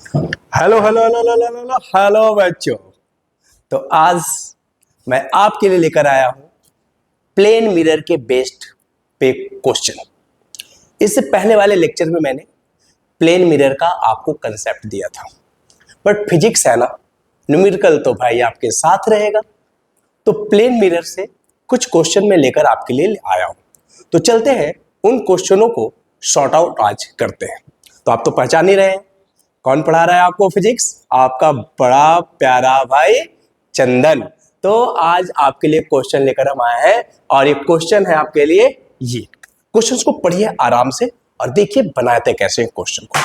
Hello hello hello hello hello hello बच्चों। तो आज मैं आपके लिए लेकर आया हूं प्लेन मिरर के बेस्ड पे क्वेश्चन। इससे पहले वाले लेक्चर में मैंने प्लेन मिरर का आपको कंसेप्ट दिया था, बट फिजिक्स है ना, न्यूमेरिकल तो भाई आपके साथ रहेगा। तो प्लेन मिरर से कुछ क्वेश्चन मैं लेकर आपके लिए आया हूं। तो चलते हैं उन क्वेश्चनों को सॉर्ट आउट आज करते हैं। तो आप तो पहचान ही रहे हैं कौन पढ़ा रहा है आपको फिजिक्स, आपका बड़ा प्यारा भाई चंदन। तो आज आपके लिए क्वेश्चन लेकर हम आए हैं और ये क्वेश्चन है आपके लिए। ये क्वेश्चंस को पढ़िए आराम से और देखिए बनाते कैसे क्वेश्चन को।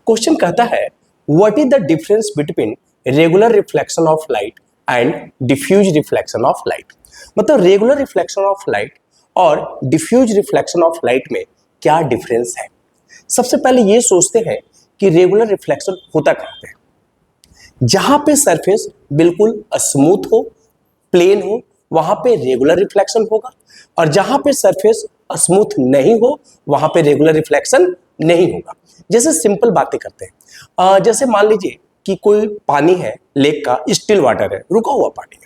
क्वेश्चन कहता है what is the difference between regular reflection of light and diffuse reflection of light. मतलब रेगुलर रिफ्लेक्शन ऑफ लाइट और डिफ्यूज रिफ्लेक्शन ऑफ लाइट में क्या डिफरेंस है। सबसे पहले ये सोचते हैं कि रेगुलर रिफ्लेक्शन होता कहां पे। जहां पे सरफेस बिल्कुल स्मूथ हो, प्लेन हो, वहां पे रेगुलर रिफ्लेक्शन होगा, और जहां पे सरफेस स्मूथ नहीं हो वहां पे रेगुलर रिफ्लेक्शन नहीं होगा। जैसे सिंपल बातें करते हैं, जैसे मान लीजिए कि कोई पानी है, लेक का स्टिल वाटर है, रुका हुआ पानी है,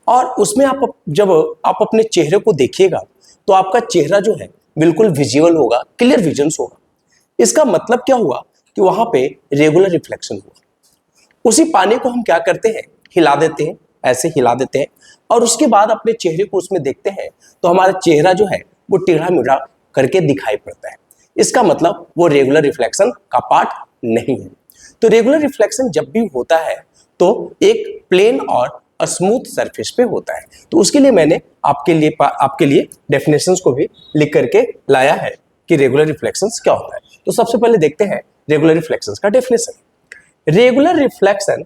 और उसमें जब आप अपने चेहरे को देखिएगा तो आपका चेहरा जो है बिल्कुल विजिबल होगा, क्लियर विजन होगा। इसका मतलब क्या हुआ कि वहां पे रेगुलर रिफ्लेक्शन हुआ। उसी पानी को हम क्या करते हैं, हिला देते हैं, ऐसे हिला देते हैं, और उसके बाद अपने चेहरे को उसमें देखते हैं तो हमारा चेहरा जो है वो टेढ़ा मेढ़ा करके दिखाई पड़ता है। इसका मतलब वो रेगुलर रिफ्लेक्शन का पार्ट नहीं है। तो रेगुलर रिफ्लेक्शन जब भी होता है तो एक प्लेन और स्मूथ सरफेस पे होता है। तो उसके लिए मैंने आपके लिए डेफिनेशंस को भी लिख करके लाया है कि रेगुलर रिफ्लेक्शंस क्या होता है। तो सबसे पहले देखते हैं रेगुलर रिफ्लेक्शंस का definition. Regular reflection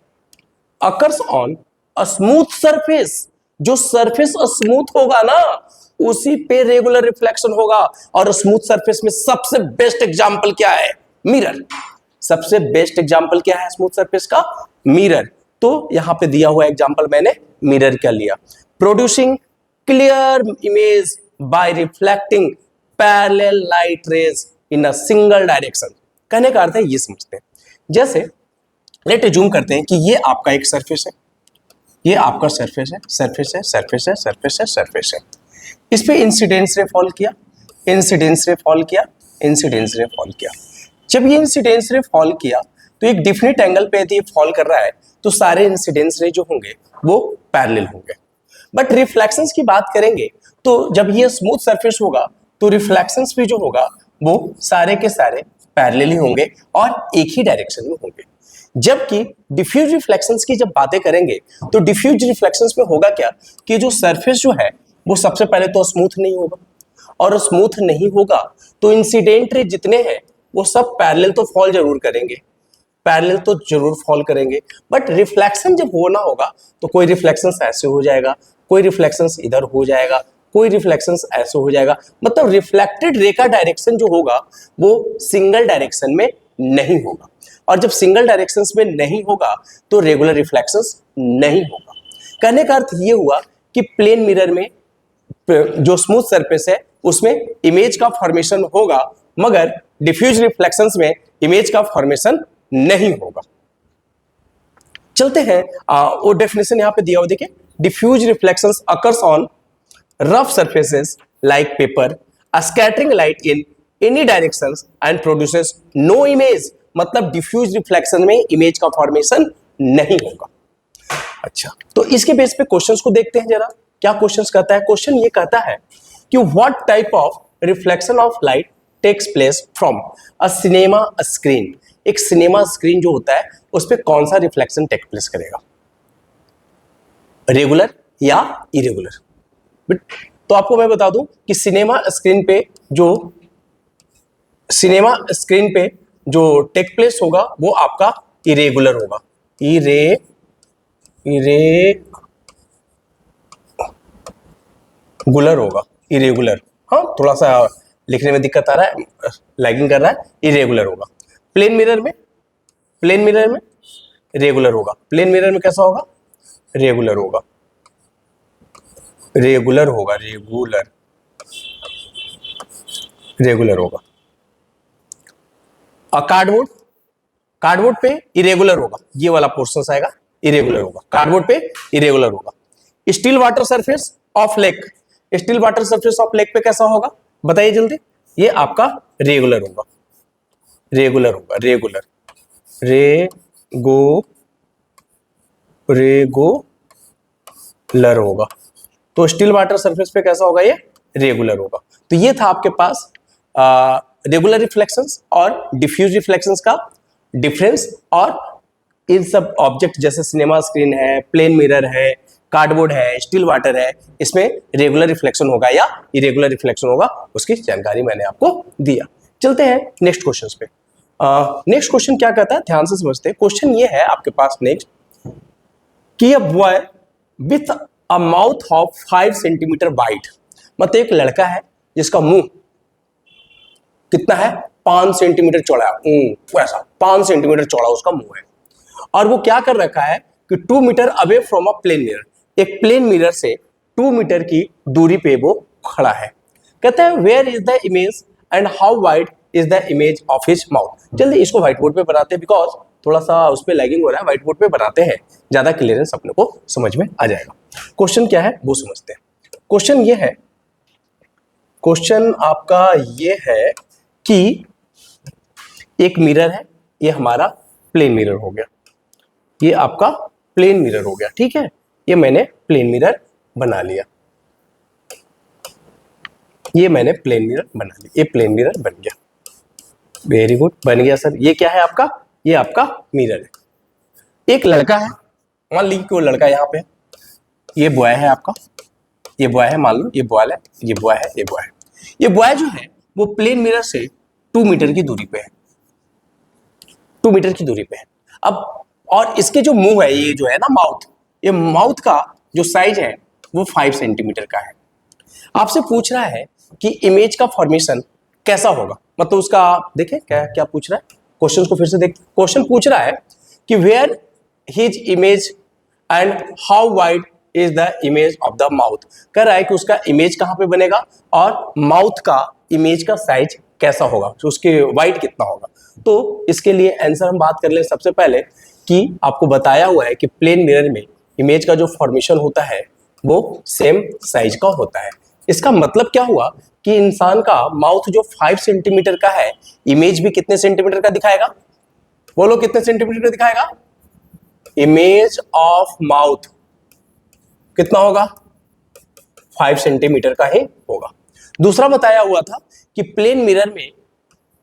occurs on a smooth surface. जो सरफेस स्मूथ होगा ना उसी पे रेगुलर रिफ्लेक्शन होगा। और स्मूथ सरफेस में सबसे बेस्ट एग्जांपल क्या है, मिरर। सबसे बेस्ट एग्जांपल क्या है स्मूथ सरफेस का, मिरर। तो यहां पे दिया हुआ एग्जांपल मैंने मिरर क्या लिया, producing clear image by reflecting parallel light rays in a single direction. कहने का अर्थ है ये समझते हैं, जैसे लेट जूम करते हैं कि ये आपका एक सरफेस है, ये आपका सरफेस है, सरफेस है, सरफेस है, सरफेस है, सरफेस है। इस पे इंसिडेंस रे फॉल किया, इंसिडेंस रे फॉल किया, इंसिडेंस रे फॉल किया। जब ये इंसिडेंस रे फॉल किया तो एक डिफिनिट एंगल पे यदि फॉल कर रहा है तो सारे इंसिडेंस रे जो होंगे वो पैरेलल होंगे। बट रिफ्लेक्शंस की बात करेंगे तो जब ये स्मूथ सरफेस होगा तो रिफ्लेक्शंस भी जो होगा वो सारे के सारे पैरेलल ही होंगे और एक ही डायरेक्शन में होंगे। जबकि डिफ्यूज रिफ्लेक्शंस की जब बातें करेंगे तो डिफ्यूज रिफ्लेक्शंस में होगा क्या कि जो सरफेस जो है वो सबसे पहले तो स्मूथ नहीं होगा, और स्मूथ नहीं होगा तो इंसिडेंट रे जितने हैं वो सब पैरेलल तो फॉल जरूर करेंगे, पैरेलल तो जरूर फॉल करेंगे। बट रिफ्लेक्शन जब होना होगा तो कोई रिफ्लेक्शंस ऐसे हो जाएगा, कोई रिफ्लेक्शंस इधर हो जाएगा, कोई रिफ्लेक्शंस ऐसे हो जाएगा। मतलब रिफ्लेक्टेड रे का डायरेक्शन जो होगा वो सिंगल डायरेक्शन में नहीं होगा, और जब सिंगल डायरेक्शंस में नहीं होगा तो रेगुलर रिफ्लेक्शंस नहीं होगा। कहने का अर्थ ये हुआ कि प्लेन मिरर में जो स्मूथ सरफेस है उसमें इमेज का फॉर्मेशन होगा, मगर डिफ्यूज रिफ्लेक्शंस में इमेज का फॉर्मेशन नहीं होगा। चलते हैं वो डेफिनेशन यहां पे दिया हुआ देखिए, diffuse reflections occurs on rough surfaces like paper scattering light in any directions and produces no image. मतलब डिफ्यूज रिफ्लेक्शन में इमेज का फॉर्मेशन नहीं होगा। अच्छा, तो इसके बेस पे क्वेश्चंस को देखते हैं जरा, क्या क्वेश्चंस कहता है। क्वेश्चन ये कहता है कि what type of reflection of light takes place from a cinema screen. एक सिनेमा स्क्रीन जो होता है उस पर कौन सा रिफ्लेक्शन टेक प्लेस करेगा, रेगुलर या इरेगुलर। तो आपको मैं बता दूं कि सिनेमा स्क्रीन पे जो टेक प्लेस होगा वो आपका इरेगुलर होगा, इरेगुलर होगा, इरेगुलर। हाँ, थोड़ा सा लिखने में दिक्कत आ रहा है, लैगिंग कर रहा है, इरेगुलर होगा। प्लेन मिरर में रेगुलर होगा। प्लेन मिरर में कैसा होगा, रेगुलर होगा, रेगुलर होगा, रेगुलर होगा। कार्डबोर्ड कार्डबोर्ड पे इरेगुलर होगा, ये वाला पोर्शन आएगा इरेगुलर होगा, कार्डबोर्ड पे इरेगुलर होगा। Still water surface of lake, still water surface of lake पे कैसा होगा बताइए जल्दी। ये आपका रेगुलर होगा, रेगुलर होगा, रेगुलर, रेगुलर होगा। तो स्टील वाटर सरफेस पे कैसा होगा, ये रेगुलर होगा। तो ये था आपके पास रेगुलर रिफ्लेक्शंस और डिफ्यूज रिफ्लेक्शंस का डिफरेंस। और इन सब ऑब्जेक्ट जैसे सिनेमा स्क्रीन है, प्लेन मिरर है, कार्डबोर्ड है, स्टील वाटर है, इसमें रेगुलर रिफ्लेक्शन होगा या इरेगुलर रिफ्लेक्शन होगा, उसकी जानकारी मैंने आपको दिया। चलते हैं नेक्स्ट क्वेश्चन पे। नेक्स्ट क्वेश्चन क्या कहता है, ध्यान से समझते हैं। क्वेश्चन ये है आपके पास नेक्स्ट कि a boy with a mouth of 5 centimetre wide, मतलब एक लड़का है जिसका मुंह कितना है 5 सेंटीमीटर चौड़ा है, वैसा 5 सेंटीमीटर चौड़ा उसका मुंह है। और वो क्या कर रखा है कि 2 metre away from a plane mirror, एक प्लेन मिरर से 2 मीटर की दूरी पे वो खड़ा है। कहता है where is the image and how wide is the image of his mouth. जल्दी इसको व्हाइट बोर्ड पे बनाते हैं, बिकॉज थोड़ा सा उस पर लैगिंग हो रहा है, व्हाइट बोर्ड पे बनाते हैं, ज्यादा क्लियरेंस अपने को समझ में आ जाएगा। क्वेश्चन क्या है वो समझते हैं। क्वेश्चन ये है, क्वेश्चन आपका ये है कि एक मिरर है, ये हमारा प्लेन मिरर हो गया, ये आपका प्लेन मिरर हो गया, ठीक है। ये मैंने प्लेन मिरर बना लिया, ये मैंने प्लेन मिरर बना लिया, ये प्लेन मिरर बन गया, वेरी गुड, बन गया सर। ये क्या है आपका, ये आपका मिरर है। एक लड़का है, मान लीजिए कि वो लड़का यहाँ पे है, ये बॉय है आपका, ये बॉय है, मान लो ये बॉय है, ये बॉय है, ये बॉय है। ये बॉय जो है वो प्लेन मिरर से 2 मीटर की दूरी पे है, 2 मीटर की दूरी पे है। अब और इसके जो मुंह है, ये जो है ना माउथ, ये माउथ का जो साइज है वो 5 सेंटीमीटर का है। आपसे पूछ रहा है कि इमेज का फॉर्मेशन कैसा होगा, मतलब उसका देखें क्या क्या पूछ रहा है। क्वेश्चन को फिर से देख, क्वेश्चन पूछ रहा है कि where his image and how wide is the image of the mouth. कह रहा है कि उसका इमेज कहां पे बनेगा और माउथ का इमेज का साइज कैसा होगा, तो उसके वाइड कितना होगा। तो इसके लिए आंसर हम बात कर ले सबसे पहले कि आपको बताया हुआ है कि प्लेन मिरर में इमेज का जो फॉर्मेशन होता है वो सेम साइज का होता है। इसका मतलब क्या हुआ कि इंसान का माउथ जो 5 सेंटीमीटर का है, इमेज भी कितने सेंटीमीटर का दिखाएगा, बोलो कितने सेंटीमीटर का दिखाएगा। इमेज ऑफ माउथ कितना होगा, 5 सेंटीमीटर का ही होगा। दूसरा बताया हुआ था कि प्लेन मिरर में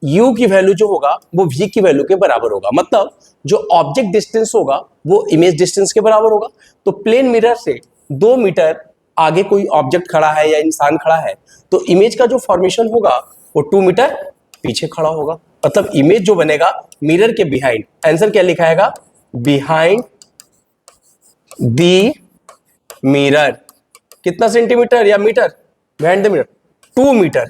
u की वैल्यू जो होगा वो v की वैल्यू के बराबर होगा, मतलब जो ऑब्जेक्ट डिस्टेंस होगा वो इमेज डिस्टेंस के बराबर होगा। तो प्लेन मिरर से 2 मीटर आगे कोई ऑब्जेक्ट खड़ा है या इंसान खड़ा है तो इमेज का जो फॉर्मेशन होगा वो 2 मीटर पीछे खड़ा होगा, मतलब इमेज जो बनेगा मिरर के बिहाइंड, आंसर क्या लिखाएगा, बिहाइंड दी मिरर। कितना सेंटीमीटर या metre, behind the mirror 2 metre,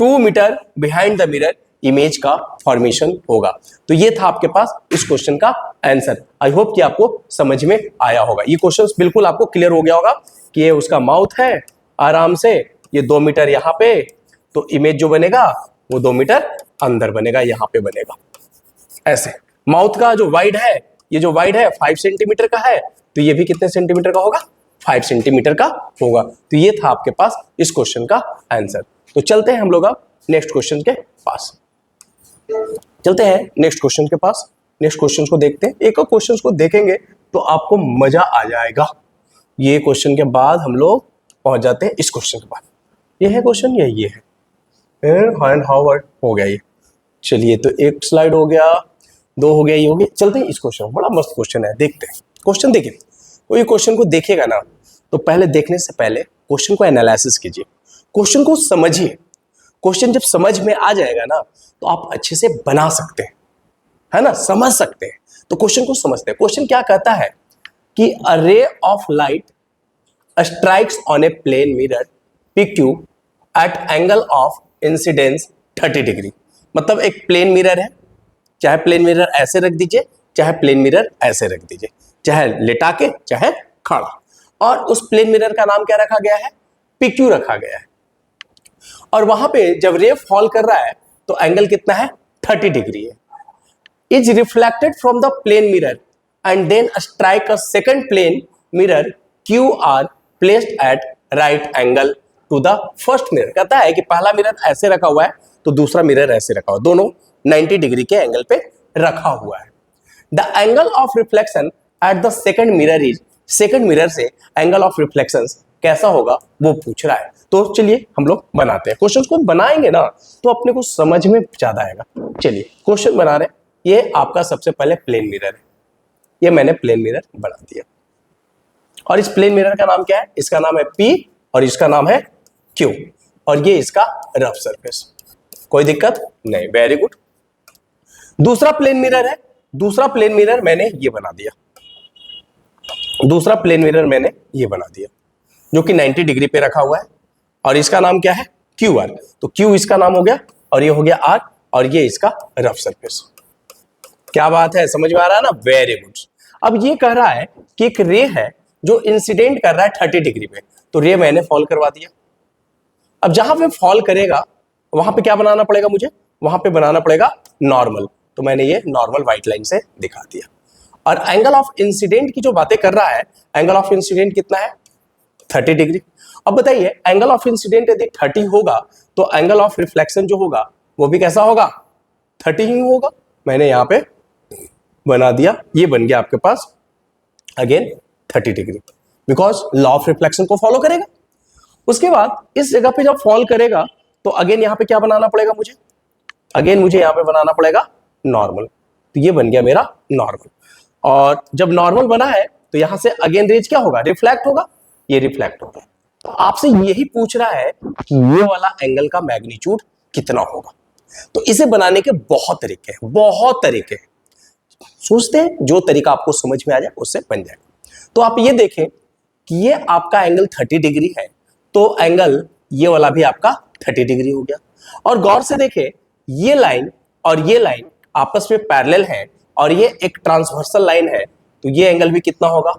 2 metre behind the mirror image का फॉर्मेशन होगा। तो ये था आपके पास इस क्वेश्चन का आंसर। आई होप कि आपको समझ में आया होगा, ये क्वेश्चन बिल्कुल आपको क्लियर हो गया होगा कि ये उसका माउथ है आराम से, ये 2 मीटर यहाँ पे, तो इमेज जो बनेगा वो 2 मीटर अंदर बनेगा, यहाँ पे बनेगा ऐसे। माउथ का जो वाइड है, ये जो वाइड है 5 सेंटीमीटर का है, तो ये भी कितने सेंटीमीटर का होगा, 5 सेंटीमीटर का होगा। तो ये था आपके पास इस क्वेश्चन का आंसर। तो चलते हैं हम लोग अब नेक्स्ट क्वेश्चन के पास, चलते हैं नेक्स्ट क्वेश्चन के पास। नेक्स्ट क्वेश्चन को देखते हैं, एक और क्वेश्चन को देखेंगे तो आपको मजा आ जाएगा। ये क्वेश्चन के बाद हम लोग पहुंच जाते हैं इस क्वेश्चन के बाद। ये है क्वेश्चन, ये है हैंड हावर्ड हो गया ये। चलिए तो एक स्लाइड हो गया, 2 हो गया, ये हो गया। चलते हैं इस क्वेश्चन, बड़ा मस्त क्वेश्चन है, देखते हैं क्वेश्चन। देखिए कोई तो क्वेश्चन को देखेगा ना तो पहले देखने से पहले क्वेश्चन को एनालिसिस कीजिए, क्वेश्चन को समझिए। क्वेश्चन जब समझ में आ जाएगा ना तो आप अच्छे से बना सकते हैं, है ना, समझ सकते हैं। तो क्वेश्चन को समझते हैं। क्वेश्चन क्या कहता है कि a ray of light strikes on a plane mirror PQ at angle of incidence 30 degree. मतलब एक प्लेन मिरर है, चाहे प्लेन मिरर ऐसे रख दीजिए, चाहे प्लेन मिरर ऐसे रख दीजिए, चाहे लेटा के चाहे खड़ा, और उस प्लेन मिरर का नाम क्या रखा गया है, PQ रखा गया है। और वहां पे जब रे फॉल कर रहा है तो एंगल कितना है, 30 डिग्री है। is reflected from the plane mirror and then strike a second plane mirror QR placed at right angle to the first mirror। कहता है कि पहला मिरर ऐसे रखा हुआ है तो दूसरा मिरर ऐसे रखा हुआ, दोनों 90 डिग्री के एंगल पे रखा हुआ है। The angle of reflection at the second mirror is, second mirror से एंगल ऑफ रिफ्लेक्शन कैसा होगा वो पूछ रहा है। तो चलिए हम लोग बनाते हैं, क्वेश्चन को बनाएंगे ना तो अपने को समझ में ज्यादा आएगा। चलिए क्वेश्चन बना रहे हैं। ये आपका सबसे पहले प्लेन मिरर है, ये मैंने प्लेन मिरर बना दिया और इस प्लेन मिरर का नाम क्या है? इसका नाम है P और इसका नाम है Q और ये इसका रफ सरफेस। कोई दिक्कत नहीं, वेरी गुड। दूसरा प्लेन मिरर है, दूसरा प्लेन मिरर मैंने ये बना दिया, दूसरा प्लेन मिरर मैंने ये बना दिया जो कि 90 डिग्री पे रखा हुआ है और इसका नाम क्या है? QR। तो Q इसका नाम हो गया और ये हो गया R और ये इसका रफ सरफेस। क्या बात है, समझ में आ रहा है ना? Very good. अब ये कह रहा है कि एक रे है जो इंसिडेंट कर रहा है 30 डिग्री पे, तो रे मैंने फॉल करवा दिया। अब जहां पे फॉल करेगा वहां पे क्या बनाना पड़ेगा मुझे? वहां पे बनाना पड़ेगा नॉर्मल, तो मैंने ये नॉर्मल व्हाइट लाइन से दिखा दिया। और एंगल ऑफ इंसिडेंट की जो बातें कर रहा है, एंगल ऑफ इंसिडेंट कितना है? 30 डिग्री। अब बताइए एंगल ऑफ इंसिडेंट यदि 30 होगा तो एंगल ऑफ रिफ्लेक्शन जो होगा वो भी कैसा होगा? 30 ही होगा। मैंने यहां पे बना दिया, ये बन गया आपके पास again 30 degree, because law of reflection को फॉलो करेगा। उसके बाद इस जगह पे जब फॉल करेगा तो अगेन यहां पे क्या बनाना पड़ेगा मुझे? अगेन मुझे यहां पे बनाना पड़ेगा नॉर्मल, तो ये बन गया मेरा नॉर्मल। और जब नॉर्मल बना है तो यहां से अगेन रेज क्या होगा? रिफ्लेक्ट होगा, ये रिफ्लेक्ट होगा। तो आपसे यही पूछ रहा है कि ये वाला एंगल का मैग्नीट्यूड कितना होगा। तो इसे बनाने के बहुत तरीके हैं, बहुत तरीके हैं। सोचते हैं जो तरीका आपको समझ में आ जाए उससे बन जाएगा। तो आप ये देखें कि ये आपका एंगल 30 डिग्री है, तो एंगल ये वाला भी आपका 30 डिग्री हो गया। और गौर से देखें ये लाइन और ये लाइन आपस में पैरेलल है और ये एक ट्रांसवर्सल लाइन है, तो ये एंगल भी कितना होगा?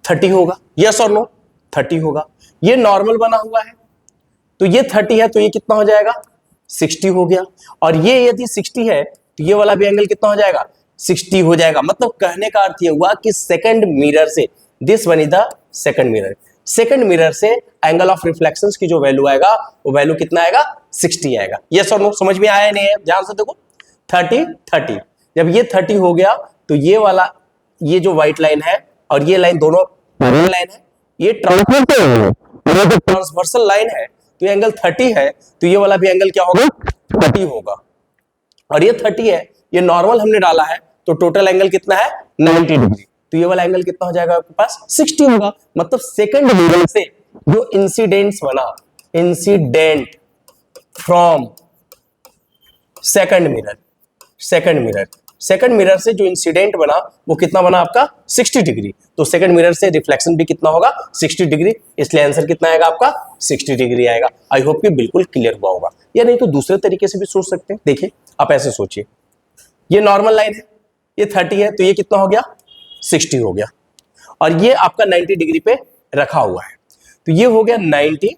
30 होगा। यस और नो? 30 होगा। ये नॉर्मल बना हुआ है तो ये 30 है, तो ये कितना हो जाएगा? 60 हो गया। और ये यदि 60 है तो ये वाला भी एंगल कितना हो जाएगा? 60 हो जाएगा। मतलब कहने का अर्थ ये हुआ कि सेकंड मिरर से, this one is the second mirror, second mirror से एंगल ऑफ रिफ्लेक्शंस की जो वैल्यू आएगा वो वैल्यू कितना आएगा? 60 आएगा। यस और नो? समझ में आया नहीं है? ध्यान से देखो, 30। जब ये 30 हो गया तो ये वाला, ये जो व्हाइट लाइन है और ये लाइन दोनों पैरेलल लाइन है, ये ट्रांसवर्सल लाइन है, तो ये एंगल 30 है, तो ये वाला भी एंगल क्या होगा? 30 होगा। और ये 30 है, ये नॉर्मल हमने डाला है, तो टोटल एंगल कितना है? 90 डिग्री। तो ये वाला एंगल कितना हो जाएगा आपके पास? 60 होगा। मतलब सेकंड मिरर से जो इंसिडेंट्स बना, incident from second mirror, second mirror से जो इंसिडेंट बना वो कितना बना आपका? 60 डिग्री। तो सेकंड मिरर से रिफ्लेक्शन भी कितना होगा? 60 डिग्री। इसलिए आंसर कितना आएगा आपका? 60 डिग्री आएगा। आई होप कि बिल्कुल क्लियर हुआ होगा। या नहीं तो दूसरे तरीके से भी सोच सकते हैं। देखिए आप ऐसे सोचिए, ये नॉर्मल लाइन है, ये 30 है, तो ये कितना हो गया? 60 हो गया। और ये आपका 90 डिग्री पे रखा हुआ है, तो ये हो गया 90,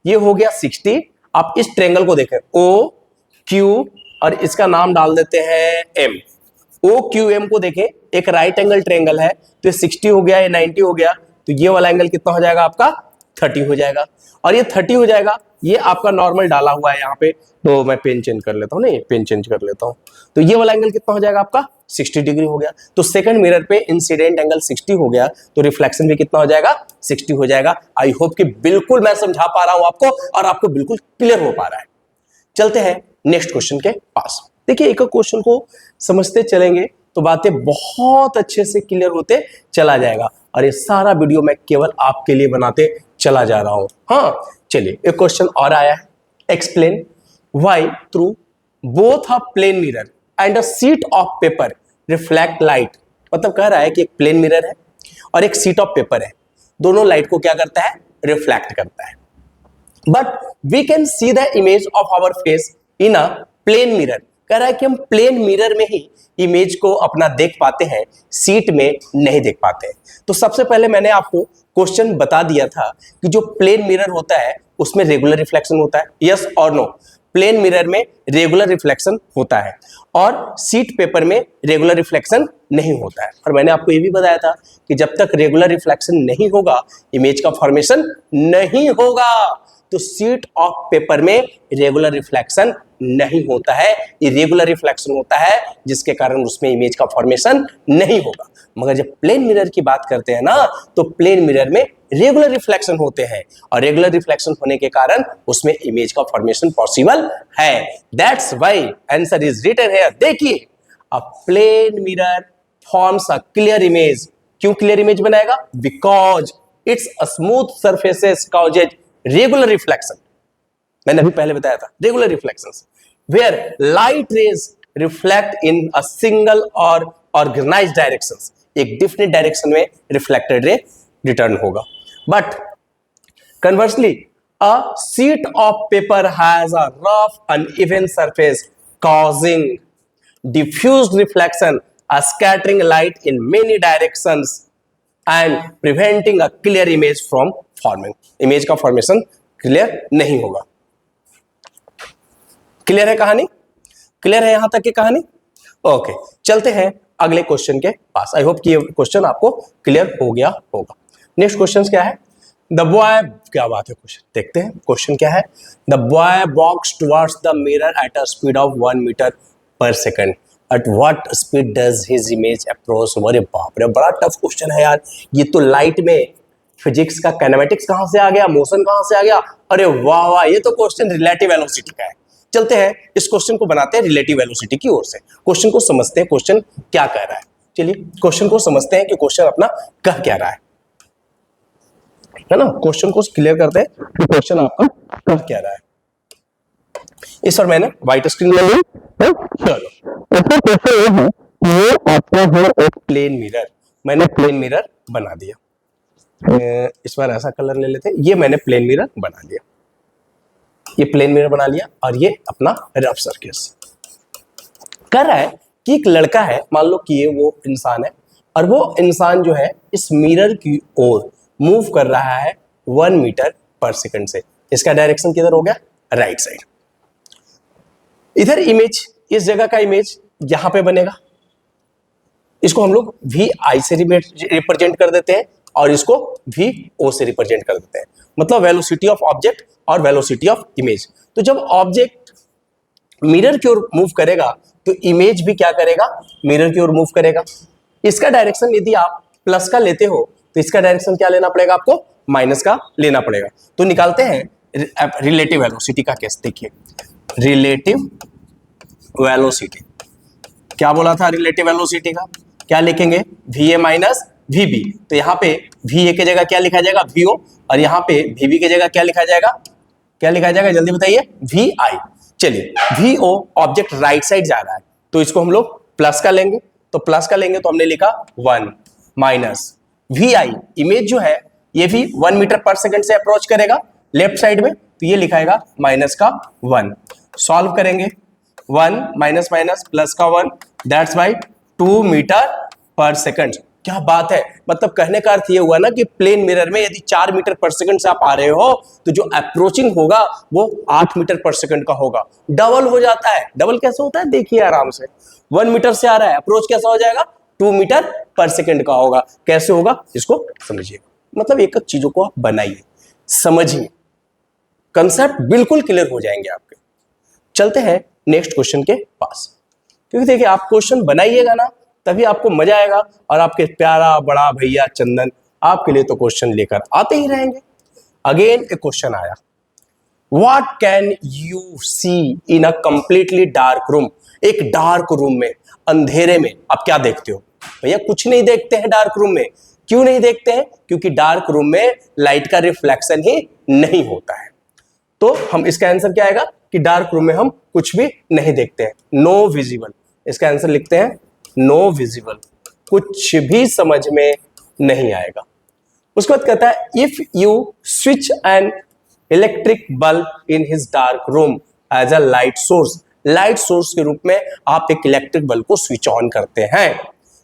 ये हो गया 60। आप इस ट्रायंगल को देखें, O Q और इसका नाम डाल देते हैं M। OQM को देखें, एक राइट एंगल ट्रायंगल है, तो ये 60 हो गया, ये 90 हो गया, तो ये वाला एंगल कितना हो जाएगा आपका? 30 हो जाएगा। और ये 30 हो जाएगा, ये आपका नॉर्मल डाला हुआ है यहाँ पे, तो मैं पेन चेंज कर लेता हूँ, नहीं पेन चेंज कर लेता हूँ, तो ये वाला एंगल कितना हो जाएगा आपका? 60 डिग्री हो गया। तो सेकंड मिरर पे इंसिडेंट एंगल 60 हो गया, तो रिफ्लेक्शन भी कितना हो जाएगा? 60 हो जाएगा। आई होप कि बिल्कुल मैं समझा पा रहा हूं आपको और आपको बिल्कुल क्लियर हो पा रहा है। चलते हैं नेक्स्ट क्वेश्चन के पास। देखिए एक क्वेश्चन को समझते चलेंगे तो बातें बहुत अच्छे से क्लियर होते चला जाएगा, और ये सारा वीडियो मैं केवल आपके लिए बनाते चला जा रहा हूं। हाँ चलिए, एक क्वेश्चन और आया है, explain why through both a plane mirror and a sheet of paper reflect light. मतलब कह रहा है कि एक प्लेन मिरर है और एक शीट ऑफ पेपर है, दोनों लाइट को क्या करता है? रिफ्लेक्ट करता है। But we can see the image of our face in a plane mirror. कह रहा है कि हम प्लेन मिरर में ही इमेज को अपना देख पाते हैं, शीट में नहीं देख पाते हैं। तो सबसे पहले मैंने आपको क्वेश्चन बता दिया था कि जो प्लेन मिरर होता है उसमें रेगुलर रिफ्लेक्शन होता है। यस और नो? प्लेन मिरर में रेगुलर रिफ्लेक्शन होता है और सीट पेपर में रेगुलर रिफ्लेक्शन नहीं होता है। और मैंने आपको ये भी बताया था कि जब तक रेगुलर रिफ्लेक्शन नहीं होगा इमेज का फॉर्मेशन नहीं होगा। तो सीट ऑफ पेपर में रेगुलर रिफ्लेक्शन नहीं होता है, इरेगुलर रिफ्लेक्शन होता है, जिसके कारण उसमें इमेज का फॉर्मेशन नहीं होगा। मगर जब प्लेन मिरर की बात करते हैं ना, तो प्लेन मिरर में रेगुलर रिफ्लेक्शन होते हैं और रेगुलर रिफ्लेक्शन होने के कारण उसमें इमेज का फॉर्मेशन पॉसिबल है। That's why answer is written here. देखिए, a plane mirror forms a clear image. क्यों क्लियर इमेज बनाएगा? Because it's a smooth surfaces causes regular reflection. मैंने अभी पहले बताया था regular reflections where light rays reflect in a single और organised directions. एक डिफरेंट डायरेक्शन में रिफ्लेक्टेड रे रिटर्न होगा। But conversely a sheet of paper has a rough uneven surface causing diffused reflection, a scattering light in many directions and preventing a clear image from forming. Image का formation clear नहीं होगा। Clear है कहानी? Clear है यहां तक की कहानी? ओके, चलते हैं अगले क्वेश्चन के पास। आई होप कि ये क्वेश्चन आपको क्लियर हो गया होगा। नेक्स्ट क्वेश्चन क्या है? द बॉय, क्या बात है, क्वेश्चन देखते हैं। क्वेश्चन क्या है? The boy walks towards the mirror at a speed of 1 metre per second. At what speed does his image approach? अरे बाप रे, बड़ा टफ क्वेश्चन है यार। ये तो लाइट में फिजिक्स का काइनेमेटिक्स कहां से आ गया, मोशन कहां से आ गया। अरे वाह वाह, ये तो क्वेश्चन रिलेटिव वेलोसिटी का है। चलते हैं इस क्वेश्चन को बनाते हैं रिलेटिव वेलोसिटी की ओर से। क्वेश्चन को समझते हैं, क्वेश्चन क्या कह रहा है। चलिए क्वेश्चन को समझते हैं कि क्वेश्चन अपना कह क्या रहा है ना। क्वेश्चन को क्लियर करते हैं कि क्वेश्चन आपका कह क्या रहा है। इस पर मैंने व्हाइट स्क्रीन ले ली। चलो, कैसे ये है कि ये आपका है एक प्लेन मिरर। मैंने प्लेन मिरर बना दिया। इस बार ऐसा कलर ले लेते हैं। ये मैंने प्लेन मिरर बना लिया, ये प्लेन मिरर बना लिया और ये अपना रफ सरफेस। कर रहा है कि एक लड़का है, मान लो कि ये वो इंसान है और वो इंसान जो है इस मिरर की ओर मूव कर रहा है 1 मीटर पर सेकंड से। इसका डायरेक्शन किधर हो गया? Right side. इधर इमेज, इस जगह का इमेज यहां पे बनेगा। इसको हम लोग वी आई से रिप्रेजेंट कर देते हैं और इसको वी ओ से रिप्रेजेंट कर देते हैं। मतलब वेलोसिटी ऑफ ऑब्जेक्ट और वेलोसिटी ऑफ इमेज। तो जब ऑब्जेक्ट मिरर की ओर मूव करेगा तो इमेज भी क्या करेगा? मिरर की ओर मूव करेगा। इसका डायरेक्शन यदि आप प्लस का लेते हो तो इसका डायरेक्शन क्या लेना पड़ेगा आपको? माइनस का लेना पड़ेगा। तो निकालते हैं रिलेटिव वेलोसिटी का केस। देखिए, रिलेटिव वेलोसिटी क्या बोला था? रिलेटिव वेलोसिटी का क्या लिखेंगे? V A minus v B. तो यहाँ पे वी ए की जगह क्या लिखा जाएगा? V O. और यहाँ पे वी बी की जगह क्या लिखा जाएगा? क्या लिखा जाएगा जल्दी बताइए? V I. चलिए, v O object right side जा रहा है तो इसको हम लोग प्लस का लेंगे। तो प्लस का लेंगे तो हमने लिखा 1 माइनस वी आई। इमेज जो है ये भी 1 मीटर पर सेकंड से अप्रोच करेगा लेफ्ट साइड में, तो ये लिखाएगा माइनस का 1। सॉल्व करेंगे 1 माइनस माइनस प्लस का 1, that's why 2 metre per second. क्या बात है, मतलब कहने का अर्थ ये हुआ ना कि प्लेन मिरर में यदि 4 मीटर पर सेकंड से आप आ रहे हो तो जो अप्रोचिंग होगा वो 8 मीटर पर सेकंड का होगा। डबल हो जाता है। डबल कैसे होता है? देखिए आराम से। 1 मीटर से आ रहा है, अप्रोच कैसा हो जाएगा? 2 मीटर पर सेकंड का होगा। कैसे होगा इसको समझिए। मतलब एक एक चीजों को आप बनाइए, समझिए, कंसेप्ट बिल्कुल क्लियर हो जाएंगे आपके। चलते हैं नेक्स्ट क्वेश्चन के पास, क्योंकि देखिए आप क्वेश्चन बनाइएगा ना तभी आपको मजा आएगा और आपके प्यारा बड़ा भैया चंदन आपके लिए तो क्वेश्चन लेकर आते ही रहेंगे। अगेन एक क्वेश्चन आया, what can you see in a completely dark room. एक डार्क रूम में, अंधेरे में आप क्या देखते हो? भैया कुछ नहीं देखते हैं डार्क रूम में। क्यों नहीं देखते हैं? क्योंकि डार्क रूम में लाइट का रिफ्लेक्शन ही नहीं होता है। तो हम इसका आंसर क्या आएगा कि डार्क रूम में हम कुछ भी नहीं देखते हैं। No visible. इसका आंसर लिखते हैं नो विजिबल। कुछ भी समझ में नहीं आएगा। उसके बाद कहता है if you switch an electric bulb in his dark room as a light source. Light source के रूप में आप एक इलेक्ट्रिक बल्ब को स्विच ऑन करते हैं।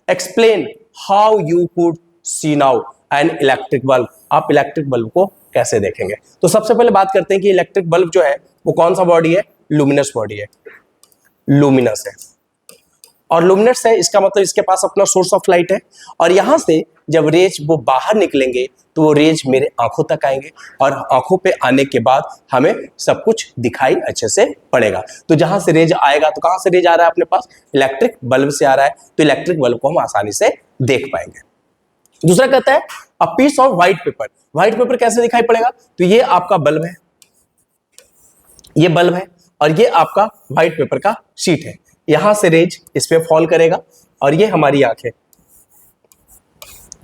Explain how you could see now an electric bulb. आप इलेक्ट्रिक बल्ब को कैसे देखेंगे? तो सबसे पहले बात करते हैं कि इलेक्ट्रिक बल्ब जो है वो कौन सा बॉडी है? लुमिनस बॉडी है, लुमिनस है। और लुमिनस है इसका मतलब इसके पास अपना सोर्स ऑफ लाइट है, और यहां से जब रेज वो बाहर निकलेंगे तो वो रेज मेरे आंखों तक आएंगे, और आंखों पे आने के बाद हमें सब कुछ दिखाई अच्छे से पड़ेगा। तो जहां से रेज आएगा, तो कहां से रेज आ रहा है अपने पास, इलेक्ट्रिक बल्ब से आ रहा है, तो इलेक्ट्रिक बल्ब को हम आसानी से देख पाएंगे। दूसरा कहता है a piece of white paper. White paper कैसे दिखाई पड़ेगा, तो ये आपका बल्ब है, ये बल्ब है, और ये आपका व्हाइट पेपर का शीट है। यहां से रेज इस पे फॉल करेगा, और ये हमारी आंख है,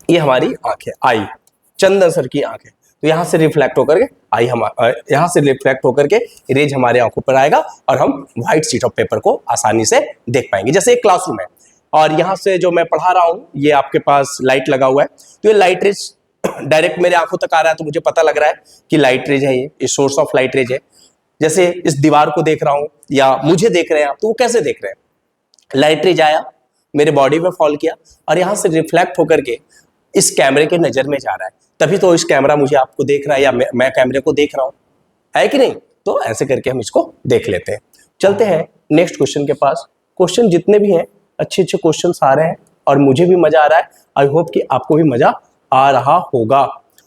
ये हमारी आंख है, आई, चंदन सर की आंख है। तो यहां से रिफ्लेक्ट होकर के आई यहां से रिफ्लेक्ट होकर के रेज हमारे आंखों पर आएगा, और हम व्हाइट शीट ऑफ पेपर को आसानी से देख पाएंगे। जैसे एक क्लासरूम है, और यहां से जो मैं पढ़ा रहा हूं, ये आपके पास लाइट लगा हुआ है, तो ये लाइट रेज डायरेक्ट मेरे आंखों तक आ रहा है, तो मुझे पता लग रहा है कि लाइट रेज है, ये सोर्स ऑफ लाइट रेज है। जैसे इस दीवार को देख रहा हूं, या मुझे देख रहे हैं आप, तो वो कैसे देख रहे हैं, लाइट रेज आया, मेरे बॉडी पे फॉल किया, और यहां से रिफ्लेक्ट होकर के इस कैमरे के नजर में जा रहा है, तभी तो इस कैमरा मुझे आपको देख रहा है, या मैं कैमरे को देख रहा हूं, है कि नहीं। तो ऐसे करके हम इसको देख लेते हैं। चलते हैं नेक्स्ट क्वेश्चन के पास। क्वेश्चन जितने भी हैं अच्छे अच्छे क्वेश्चन आ रहे हैं, और मुझे भी मजा आ रहा है। आई होप कि आपको भी मजा आ रहा होगा।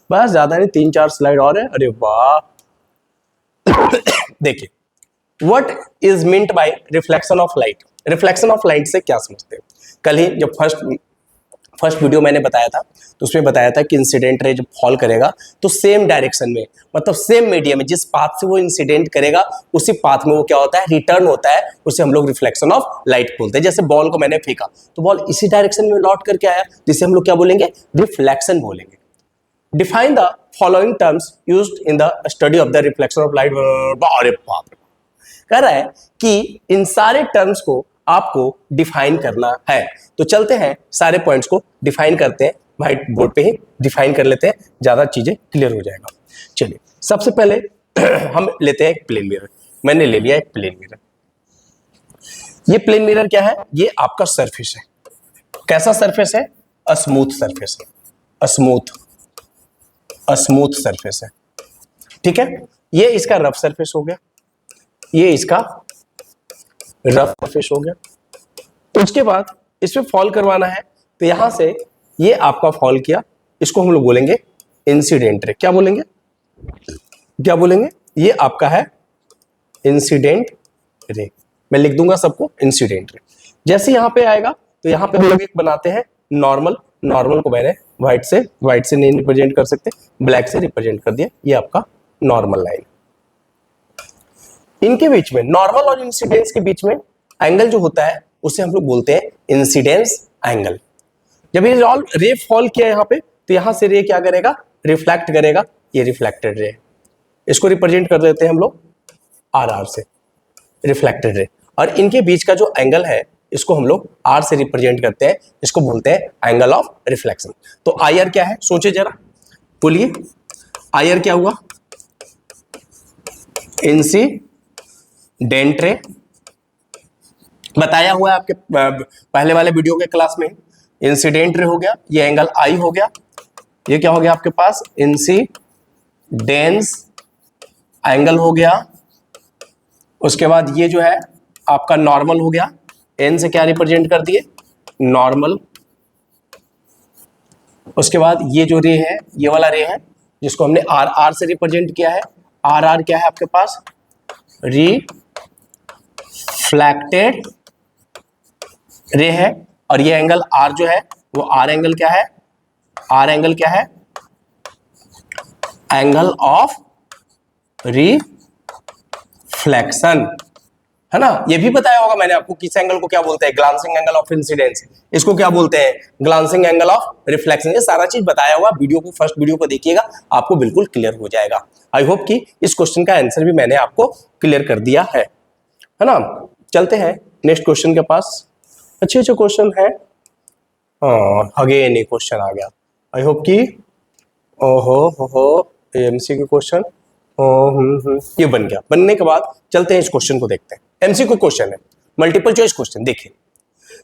बस ज्यादा नहीं, 3-4 स्लाइड और है। अरे वाह देखिए, what is meant by reflection of light. Reflection of light से क्या समझते हैं, कल ही जब फर्स्ट वीडियो मैंने बताया था, तो उसमें बताया था कि इंसिडेंट रे जब फॉल करेगा तो सेम डायरेक्शन में, मतलब सेम मीडियम में, जिस पाथ से वो इंसिडेंट करेगा उसी पाथ में वो क्या होता है, रिटर्न होता है। उसे हम लोग रिफ्लेक्शन ऑफ लाइट बोलते हैं। जैसे बॉल को मैंने फेंका, तो बॉल इसी डायरेक्शन में लौट करके आया, जिसे हम लोग क्या बोलेंगे, रिफ्लेक्शन बोलेंगे। Define the following terms used in the study of the reflection of light. अरे बाप रे, कह रहा है कि इन सारे टर्म्स को आपको डिफाइन करना है। तो चलते हैं सारे पॉइंट्स को डिफाइन करते हैं, व्हाइट बोर्ड पे ही डिफाइन कर लेते हैं, ज्यादा चीजें क्लियर हो जाएगा। चलिए, सबसे पहले हम लेते हैं एक प्लेन मिरर। मैंने ले लिया एक प्लेन मिरर। ये प्लेन मिरर क्या है, ये आपका सरफेस है। कैसा सरफेस है, स्मूथ सरफेस है, स्मूथ सरफेस है, ठीक है। ये इसका रफ सरफेस हो गया, ये इसका रफ सरफेस हो गया। उसके बाद इसमें फॉल करवाना है, तो यहां से ये आपका फॉल किया, इसको हम लोग बोलेंगे इंसिडेंट रे। क्या बोलेंगे, क्या बोलेंगे, ये आपका है इंसिडेंट रे। मैं लिख दूंगा सबको इंसिडेंट रे। जैसे यहां पे आएगा, तो यहां पे हम लोग एक बनाते हैं नॉर्मल। नॉर्मल को मैंने व्हाइट से नहीं रिप्रेजेंट कर सकते, ब्लैक से रिप्रेजेंट कर दिया। ये आपका नॉर्मल लाइन। इनके बीच में, नॉर्मल और इंसिडेंस के बीच में एंगल जो होता है उसे हम लोग बोलते हैं इंसिडेंस एंगल। जब ये रे फॉल किया यहां पे, तो यहां से रे क्या करेगा, रिफ्लेक्ट करेगा। ये रिफ्लेक्टेड रे, इसको रिप्रेजेंट कर देते हैं हम लोग आर से, रिफ्लेक्टेड रे। और इनके बीच का जो एंगल है, इसको हम लोग आर से रिप्रेजेंट करते हैं, इसको बोलते हैं एंगल ऑफ रिफ्लेक्शन। तो आई आर क्या है, सोचे जरा, बोलिए आई आर क्या हुआ, इंसिडेंट रे। बताया हुआ है आपके पहले वाले वीडियो के क्लास में। इंसिडेंट रे हो गया, ये एंगल आई हो गया, ये क्या हो गया आपके पास, इंसिडेंस एंगल हो गया। उसके बाद ये जो है आपका नॉर्मल हो गया, एन से क्या रिप्रेजेंट कर दिए, नॉर्मल। उसके बाद ये जो रे है, ये वाला रे है, जिसको हमने आर आर से रिप्रेजेंट किया है। आर आर क्या है आपके पास, रिफ्लेक्टेड रे है। और ये एंगल आर जो है, वो आर एंगल क्या है, आर एंगल क्या है, एंगल ऑफ रिफ्लेक्शन, है ना। ये भी बताया होगा मैंने आपको, किस एंगल को क्या बोलते हैं, ग्लांसिंग एंगल ऑफ इंसिडेंस। इसको क्या बोलते हैं, ग्लांसिंग एंगल ऑफ रिफ्लेक्शन। ये सारा चीज बताया हुआ, वीडियो को, फर्स्ट वीडियो को देखिएगा, आपको बिल्कुल क्लियर हो जाएगा। आई होप कि इस क्वेश्चन का आंसर भी मैंने आपको क्लियर कर दिया है ना। चलते हैं नेक्स्ट क्वेश्चन के पास। अच्छे अच्छे क्वेश्चन है। अगेन एक क्वेश्चन आ गया। आई होप कि हो एमसीक्यू क्वेश्चन ये बन गया। बनने के बाद चलते हैं इस क्वेश्चन को देखते हैं। एमसीक्यू क्वेश्चन है, मल्टीपल चॉइस क्वेश्चन। देखिए,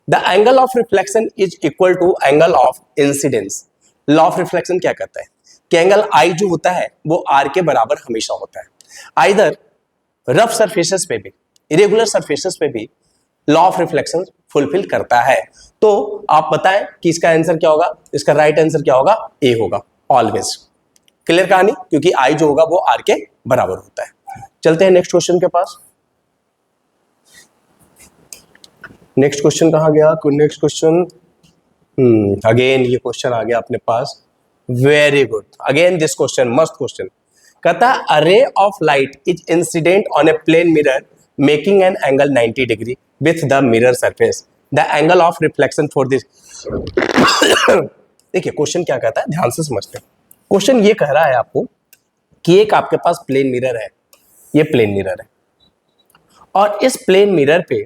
the angle of reflection is equal to angle of incidence. Law of reflection क्या कहता है कि एंगल आई जो होता है वो आर के बराबर हमेशा होता है। आइदर रफ सरफेसेस पे भी, इरेगुलर सरफेसेस पे भी लॉ ऑफ रिफ्लेक्शन फुलफिल करता है। तो आप बताएं कि इसका आंसर क्या होगा, इसका राइट आंसर क्या होगा, ए होगा ऑलवेज। क्लियर कहानी, क्योंकि आई जो होगा वो आर के बराबर होता है। चलते हैं नेक्स्ट क्वेश्चन के पास। नेक्स्ट क्वेश्चन कहाँ गया, नेक्स्ट क्वेश्चन अगेन ये क्वेश्चन आ गया अपने पास। Very good, again this question मस्त क्वेश्चन। कहता है a ray of light is incident on a plane mirror making an angle 90 degree with the mirror surface, the angle of reflection for this. देखिए question क्या कहता है, ध्यान से समझते हैं। क्वेश्चन ये कह रहा है आपको कि एक आपके पास प्लेन मिरर है, ये प्लेन मिरर है, और इस प्लेन मिरर पे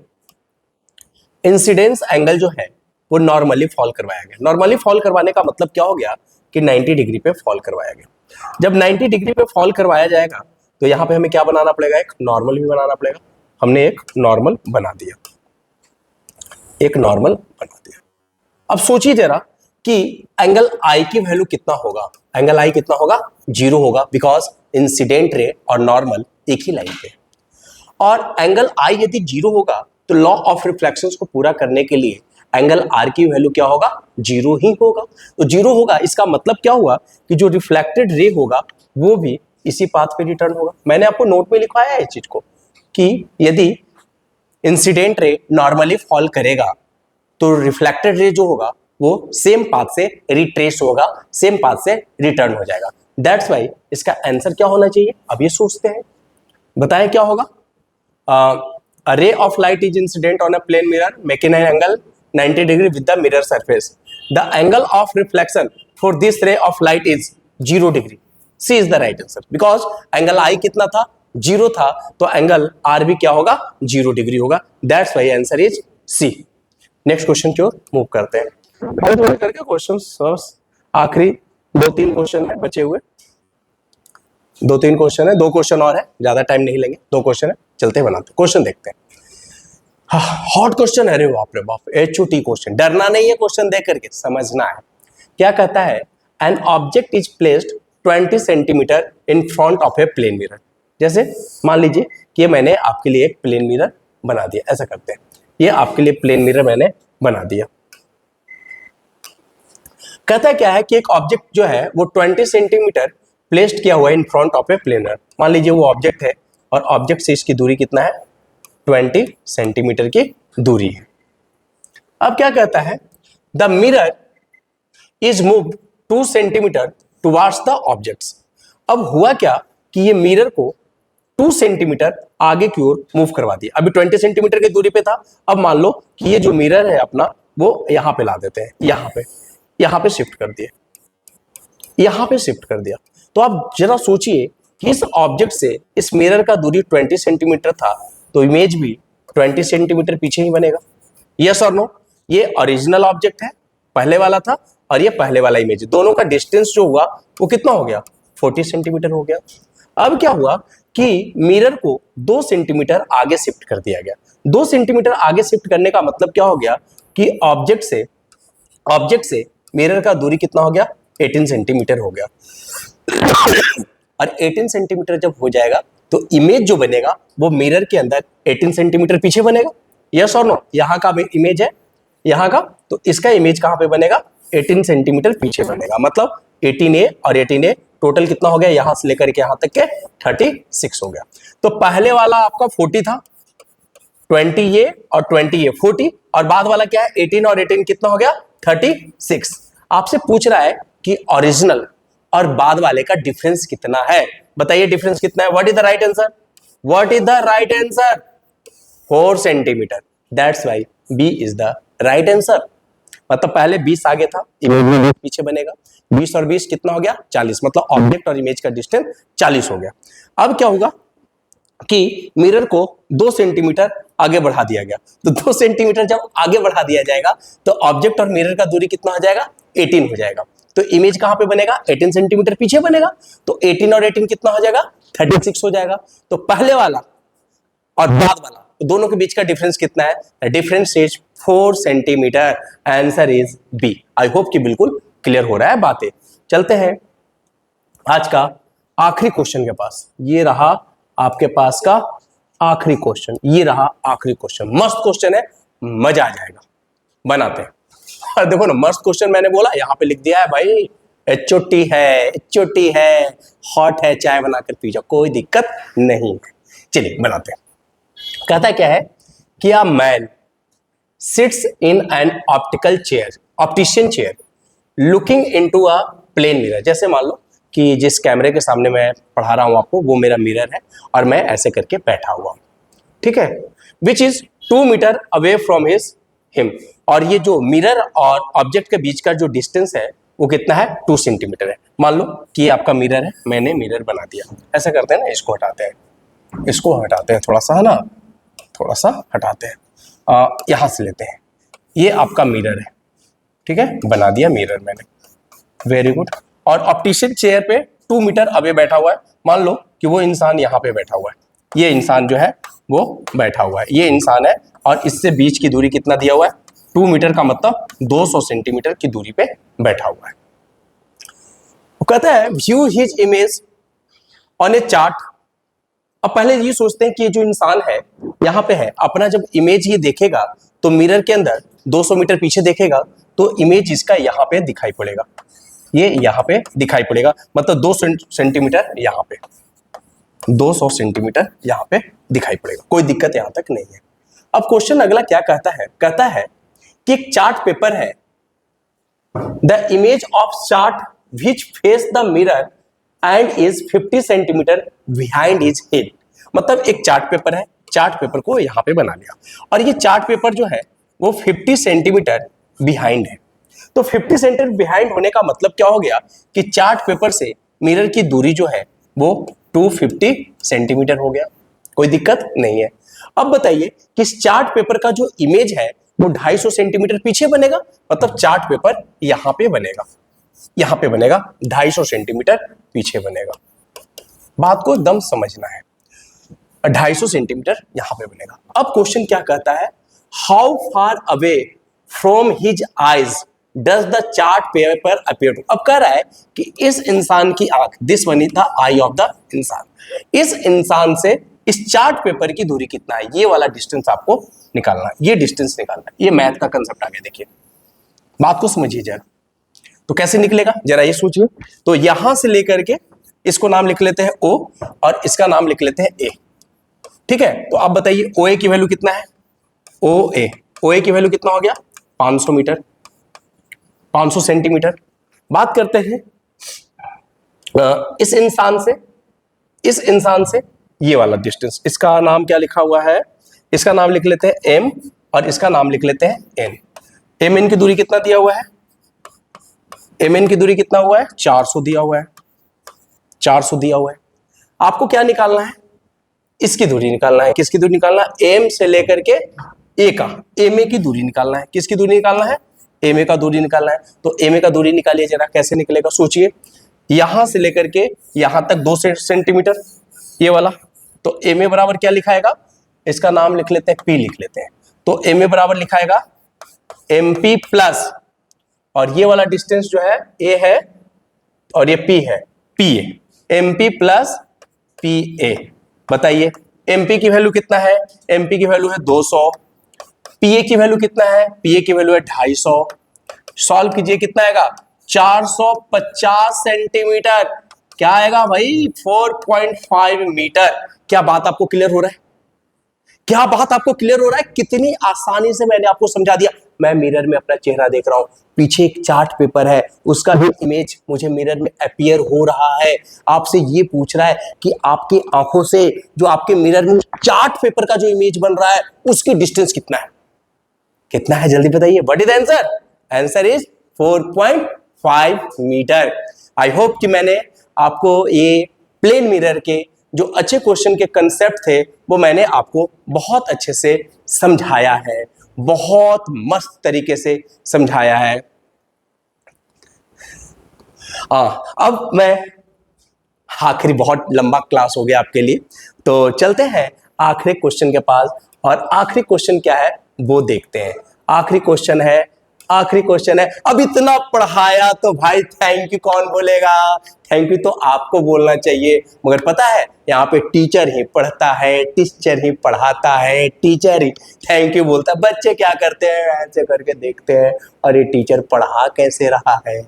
इंसिडेंस एंगल जो है वो नॉर्मली फॉल करवाया गया। नॉर्मली फॉल करवाने का मतलब क्या हो गया कि 90 डिग्री पे फॉल करवाया गया। जब 90 डिग्री पे फॉल करवाया जाएगा तो यहां पे हमें क्या बनाना पड़ेगा, एक नॉर्मल भी बनाना पड़ेगा। हमने एक नॉर्मल बना दिया, एक नॉर्मल बना दिया। अब सोचिए जरा कि एंगल आई की वैल्यू कितना होगा। एंगल आई कितना होगा, 0 होगा, बिकॉज इंसिडेंट रे और नॉर्मल एक ही लाइन पे। और एंगल आई यदि 0 होगा तो लॉ ऑफ रिफ्लेक्शंस को पूरा करने के लिए एंगल आर की वैल्यू क्या होगा, 0 ही होगा। तो 0 होगा, इसका मतलब क्या हुआ कि जो रिफ्लेक्टेड रे होगा वो भी इसी पाथ पे रिटर्न होगा। मैंने आपको नोट में लिखवाया है इस चीज को कि यदि इंसिडेंट रे नॉर्मली फॉल करेगा तो रिफ्लेक्टेड रे जो होगा वो सेम पाथ से रिट्रेस होगा, सेम पाथ से रिटर्न हो जाएगा। दैट्स वाई इसका आंसर क्या होना चाहिए, अब ये सोचते हैं, बताएं क्या होगा। A ray of light is incident on a plane mirror making an angle 90 degree with the mirror surface. The angle of reflection for this ray of light is 0 degree. C is the right answer because angle I कितना था, 0 था, तो angle R भी क्या होगा, 0 degree होगा। That's why answer is C. Next question की ओर move करते हैं। थोड़े करके क्वेश्चन, आखिरी 2-3 क्वेश्चन है बचे हुए, 2-3 क्वेश्चन है, 2 क्वेश्चन और है, ज्यादा टाइम नहीं लेंगे, 2 क्वेश्चन है, चलते बनाते क्वेश्चन देखते हैं। हॉट क्वेश्चन है, अरे बाप रे बाप, HOT क्वेश्चन। डरना नहीं है क्वेश्चन देख करके, समझना है। क्या कहता है, an object is placed 20 centimetre in front of a plane mirror. जैसे मान लीजिए कि ये मैंने आपके लिए एक प्लेन मिरर बना दिया, ऐसा करते हैं, ये आपके लिए प्लेन मिरर मैंने बना दिया। कहता क्या है कि एक ऑब्जेक्ट जो है वो 20 सेंटीमीटर प्लेस्ड किया हुआ है इन फ्रंट ऑफ ए प्लेनर। मान लीजिए वो ऑब्जेक्ट है और ऑब्जेक्ट से इसकी दूरी कितना है, 20 सेंटीमीटर की दूरी है। अब क्या कहता है, the mirror is move 2 centimetre towards the objects. अब हुआ क्या कि ये मिरर को 2 सेंटीमीटर आगे की ओर मूव करवा दिया। अभी 20 सेंटीमीटर की दूरी पे था, अब मान लो कि ये जो मिरर है अपना वो यहां पे ला देते हैं, यहां पे शिफ्ट कर दिया, यहां पे शिफ्ट कर दिया। तो आप जरा सोचिए कि इस ऑब्जेक्ट से इस मिरर का दूरी 20 सेंटीमीटर था, तो इमेज भी 20 सेंटीमीटर पीछे ही बनेगा। यस और नो, ये ओरिजिनल ऑब्जेक्ट है, पहले वाला था, और ये पहले वाला इमेज, दोनों का डिस्टेंस जो हुआ वो कितना हो गया, 40 सेंटीमीटर हो गया। अब क्या हुआ कि मिरर को 2 सेंटीमीटर आगे शिफ्ट कर दिया गया। 2 सेंटीमीटर आगे शिफ्ट करने का मतलब क्या हो गया कि ऑब्जेक्ट से मिरर का दूरी कितना हो गया, 18 सेंटीमीटर हो गया। और 18 सेंटीमीटर जब हो जाएगा तो इमेज जो बनेगा वो मिरर के अंदर 18 सेंटीमीटर पीछे बनेगा। यस और नो, यहाँ का इमेज है यहाँ का, तो इसका इमेज कहाँ पे बनेगा, 18 सेंटीमीटर पीछे बनेगा। मतलब 18A और 18A टोटल कितना हो गया, यहां से लेकर के यहां तक के 36 हो गया। तो पहले वाला आपका 40 था, 20A और 20A 40, और बाद वाला क्या है, 18 और 18 कितना हो गया, 36। आपसे पूछ रहा है कि ओरिजिनल और बाद वाले का डिफरेंस कितना है, बताइए डिफरेंस कितना है। What is the right answer, what is the right answer, 4 centimetre. That's why B is the right answer. मतलब पहले 20 आगे था, इमेज में 20 पीछे बनेगा, 20 और 20 कितना हो गया, 40। मतलब ऑब्जेक्ट और इमेज का डिस्टेंस 40 हो गया। अब क्या होगा कि मिरर को 2 सेंटीमीटर आगे बढ़ा दिया गया, तो 2 सेंटीमीटर जब आगे बढ़ा दिया जाएगा तो ऑब्जेक्ट और मिरर का दूरी कितना हो जाएगा, 18 हो जाएगा। तो इमेज कहां पे बनेगा, 18 सेंटीमीटर पीछे बनेगा। तो 18 और 18 कितना हो जाएगा, 36 हो जाएगा। तो पहले वाला और बाद वाला, तो दोनों के बीच का डिफरेंस कितना है, difference is 4 centimetre. Answer is B. I hope कि बिल्कुल क्लियर हो रहा है बातें। चलते हैं आज का आखिरी क्वेश्चन के पास। ये रहा आपके पास का आखिरी क्वेश्चन, ये रहा आखिरी क्वेश्चन, मस्त क्वेश्चन है, मजा आ जाएगा, बनाते हैं। और देखो ना, मस्त क्वेश्चन मैंने बोला, यहां पे लिख दिया है भाई, एचओटी है, एचओटी है, हॉट है, चाय बनाकर पी जाओ, कोई दिक्कत नहीं है। चलिए बनाते हैं। कहता क्या है कि a man sits in an optical chair, optician chair, looking into a plane mirror. जैसे मान लो कि जिस कैमरे के सामने मैं पढ़ा रहा हूं आपको, वो मेरा मिरर है और मैं ऐसे करके बैठा हुआ हूं, ठीक है, which is 2 metre away from him. और ये जो मिरर और ऑब्जेक्ट के बीच का जो डिस्टेंस है वो कितना है, 2 सेंटीमीटर है। मान लो कि ये आपका मिरर है, मैंने मिरर बना दिया, ऐसा करते हैं ना, इसको हटाते हैं, इसको हटाते हैं थोड़ा सा, है ना, थोड़ा सा हटाते हैं, यहां से लेते हैं, ये आपका मिरर है, ठीक है, बना दिया मिरर मैंने, वेरी गुड। और ऑप्टिशियन चेयर पे 2 मीटर अवे बैठा हुआ है, मान लो कि वो इंसान यहाँ पे बैठा हुआ है, ये इंसान जो है वो बैठा हुआ है, ये इंसान है, और इससे बीच की दूरी कितना दिया हुआ है, 2 मीटर का मतलब 200 सेंटीमीटर की दूरी पे बैठा हुआ है। वो कहता है view his image on A chart. अब पहले ये सोचते हैं कि ये जो इंसान है यहाँ पे है, अपना जब इमेज ये देखेगा तो मिरर के अंदर 200 मीटर पीछे देखेगा तो इमेज इसका यहाँ पे दिखाई पड़ेगा, ये यहाँ पे दिखाई पड़ेगा, मतलब 2 सेंटीमीटर यहाँ पे, 200 सेंटीमीटर यहाँ पे दिखाई पड़ेगा, कोई दिक्कत यहाँ तक नहीं है। अब क्वेश्चन अगला क्या कहता है, कहता है कि एक चार्ट पेपर है, the image of chart which face the mirror and is 50 centimetre behind his head. मतलब एक चार्ट पेपर है, चार्ट पेपर को यहाँ पे बना लिया, और ये चार्ट पेपर जो है वो 50 सेंटीमीटर बिहाइंड है। तो 50 सेंटीमीटर बिहाइंड होने का मतलब क्या हो गया कि चार्ट पेपर से मिरर की दूरी जो है वो 250 सेंटीमीटर हो गया, कोई दिक्कत नहीं है। अब बताइए कि इस चार्ट पेपर का जो इमेज है वो 250 सेंटीमीटर पीछे बनेगा, मतलब चार्ट पेपर यहाँ पे बनेगा, यहाँ पे बनेगा, 250 सेंटीमीटर पीछे बनेगा। बात को एकदम समझना है, 250 सेंटीमीटर यहाँ पे बनेगा। अब क्वेश्चन क्या कहता है, how far away from his eyes does the chart paper appear to. अब कह रहा है कि इस इंसान की आंख, this one is the eye of the इंसान, इस इंसान से इस चार्ट पेपर की दूरी कितना है, ये वाला डिस्टेंस आपको निकालना है, ये डिस्टेंस निकालना है, ये मैथ का कंसेप्ट आ गया। देखिए बात को समझिए जरा, तो कैसे निकलेगा जरा ये सोचिए। तो यहां से लेकर के इसको नाम लिख लेते हैं O और इसका नाम लिख लेते हैं A, ठीक है। तो आप बताइए OA की वैल्यू कितना है, OA की वैल्यू कितना हो गया, 500 मीटर, 500 सेंटीमीटर। बात करते हैं इस इंसान से ये वाला डिस्टेंस, इसका नाम क्या लिखा हुआ है, इसका नाम लिख लेते हैं M और इसका नाम लिख लेते हैं N। MN की दूरी कितना दिया हुआ है, MN की दूरी कितना हुआ है, 400 दिया हुआ है, 400 दिया हुआ है। आपको क्या निकालना है, इसकी दूरी निकालना है, किसकी दूरी निकालना है, M से लेकर के A का, MA की दूरी निकालना है, किसकी दूरी निकालना है, MA का दूरी निकालना है। तो MA का दूरी निकालिए जरा, कैसे निकलेगा सोचिए, यहां से लेकर के यहां तक 2 सेंटीमीटर ये वाला, तो MA बराबर क्या लिखाएगा, इसका नाम लिख लेते हैं P लिख लेते हैं। तो MA बराबर लिखाएगा MP प्लस, और ये वाला डिस्टेंस जो है A है और ये P है, PA, MP प्लस PA। बताइए MP की वैल्यू कितना है, MP की वैल्यू है 200, PA की वैल्यू कितना है, PA की वैल्यू है 250। सॉल्व कीजिए, कितना आएगा, 450 सेंटीमीटर, क्या आएगा भाई, 4.5 मीटर। क्या बात आपको क्लियर हो रहा है, क्या बात आपको क्लियर हो रहा है, कितनी आसानी से मैंने आपको समझा दिया। मैं मिरर में अपना चेहरा देख रहा हूं, पीछे एक चार्ट पेपर है, उसका भी इमेज मुझे मिरर में अपीयर हो रहा है। आपसे ये पूछ रहा है कि आपकी आंखों से जो आपके मिरर में चार्ट पेपर का जो इमेज बन रहा है उसकी डिस्टेंस कितना है, कितना है, जल्दी बताइए, what is answer, answer is 4.5 metre. I hope कि मैंने आपको ये प्लेन मिरर के जो अच्छे क्वेश्चन के कंसेप्ट थे वो मैंने आपको बहुत अच्छे से समझाया है, बहुत मस्त तरीके से समझाया है। अब मैं आखिरी, बहुत लंबा क्लास हो गया आपके लिए, तो चलते हैं आखिरी क्वेश्चन के पास। और आखिरी क्वेश्चन क्या है वो देखते हैं। आखिरी क्वेश्चन है आखिरी क्वेश्चन है। अब इतना पढ़ाया तो भाई थैंक यू कौन बोलेगा? थैंक यू तो आपको बोलना चाहिए, मगर पता है यहाँ पे टीचर ही पढ़ता है, टीचर ही पढ़ाता है, टीचर ही थैंक यू बोलता है। बच्चे क्या करते हैं, ऐसे करके देखते हैं अरे टीचर पढ़ा कैसे रहा है।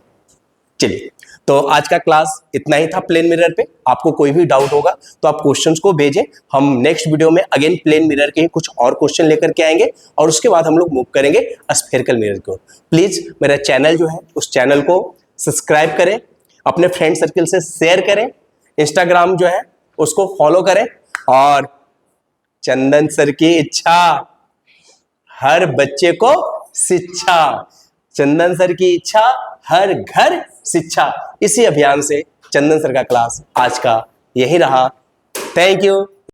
चलिए, तो आज का क्लास इतना ही था प्लेन मिरर पे। आपको कोई भी डाउट होगा तो आप क्वेश्चंस को भेजें, हम नेक्स्ट वीडियो में अगेन प्लेन मिरर के कुछ और क्वेश्चन लेकर के आएंगे और उसके बाद हम लोग मूव करेंगे स्फेरिकल मिरर की ओर। प्लीज मेरा चैनल जो है उस चैनल को सब्सक्राइब करें, अपने फ्रेंड सर्किल से शेयर करें, इंस्टाग्राम जो है उसको फॉलो करें और चंदन सर की इच्छा हर बच्चे को शिक्षा, चंदन सर की इच्छा हर घर शिक्षा, इसी अभियान से चंदन सर का क्लास आज का यही रहा। Thank you.